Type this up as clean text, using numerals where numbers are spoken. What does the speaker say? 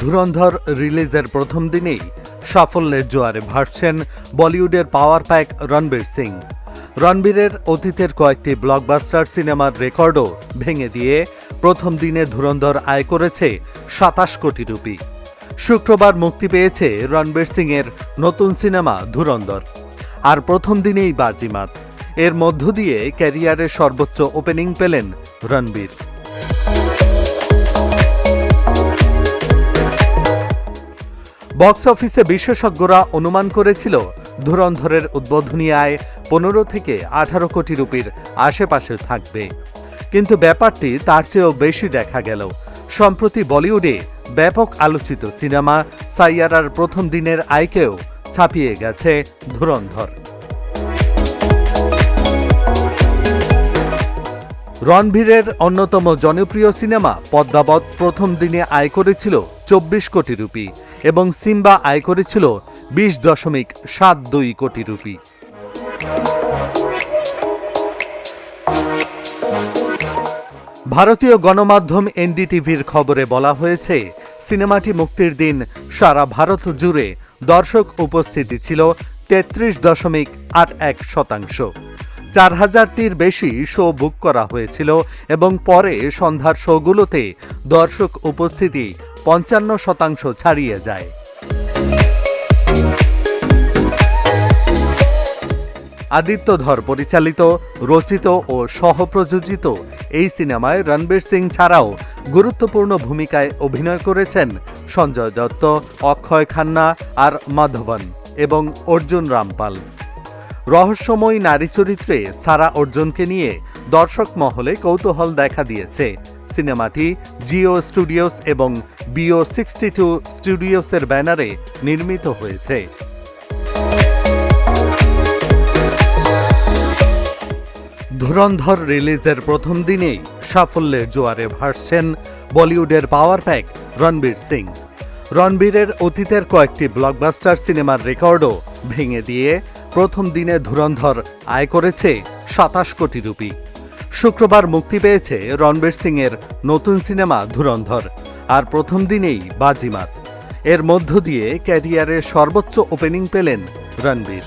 ধুরন্ধর রিলিজের প্রথম দিনেই সাফল্যের জোয়ারে ভাসছেন বলিউডের পাওয়ার প্যাক রণবীর সিং। রণবীরের অতীতের কয়েকটি ব্লকবাস্টার সিনেমার রেকর্ডও ভেঙে দিয়ে প্রথম দিনে ধুরন্ধর আয় করেছে ২৭ কোটি রুপি। শুক্রবার মুক্তি পেয়েছে রণবীর সিংয়ের নতুন সিনেমা ধুরন্ধর। আর প্রথম দিনেই বাজিমাত। এর মধ্য দিয়ে ক্যারিয়ারের সর্বোচ্চ ওপেনিং পেলেন রণবীর। বক্স অফিসে বিশেষজ্ঞরা অনুমান করেছিল ধুরন্ধরের উদ্বোধনী আয় ১৫ থেকে ১৮ কোটি রুপির আশেপাশে থাকবে, কিন্তু ব্যাপারটি তার চেয়েও বেশি দেখা গেল। সম্প্রতি বলিউডে ব্যাপক আলোচিত সিনেমা সাইয়ারার প্রথম দিনের আয়কেও ছাপিয়ে গেছে ধুরন্ধর। রণবীরের অন্যতম জনপ্রিয় সিনেমা পদ্মাবত প্রথম দিনে আয় করেছিল ২৪ কোটি রুপি এবং সিম্বা আয় করেছিল ২০.৭২ কোটি রুপি। ভারতীয় গণমাধ্যম এনডিটিভির খবরে বলা হয়েছে, সিনেমাটি মুক্তির দিন সারা ভারত জুড়ে দর্শক উপস্থিতি ছিল ৩৩.৮১%। ৪,০০০টির বেশি শো বুক করা হয়েছিল এবং পরে সন্ধ্যার শোগুলোতে দর্শক উপস্থিতি ৫৫% ছাড়িয়ে যায়। আদিত্য ধর পরিচালিত, রচিত ও সহ-প্রযোজিত এই সিনেমায় রণবীর সিং ছাড়াও গুরুত্বপূর্ণ ভূমিকায় অভিনয় করেছেন সঞ্জয় দত্ত, অক্ষয় খান্না আর মাধবন এবং অর্জুন রামপাল। রহস্যময়ী নারী চরিত্রে সারা অর্জুনকে নিয়ে দর্শক মহলে কৌতূহল দেখা দিয়েছে। সিনেমাটি জিও স্টুডিওস এবং BO62 স্টুডিওসের ব্যানারে নির্মিত হয়েছে। ধুরন্ধর রিলিজের প্রথম দিনেই সাফল্যের জোয়ারে ভাসছেন বলিউডের পাওয়ার প্যাক রণবীর সিং। রণবীরের অতীতের কয়েকটি ব্লকবাস্টার সিনেমার রেকর্ডও ভেঙে দিয়ে প্রথম দিনে ধুরন্ধর আয় করেছে ২৭ কোটি রুপি। শুক্রবার মুক্তি পেয়েছে রণবীর সিংয়ের নতুন সিনেমা ধুরন্ধর। আর প্রথম দিনেই বাজিমাত। এর মধ্য দিয়ে ক্যারিয়ারের সর্বোচ্চ ওপেনিং পেলেন রণবীর।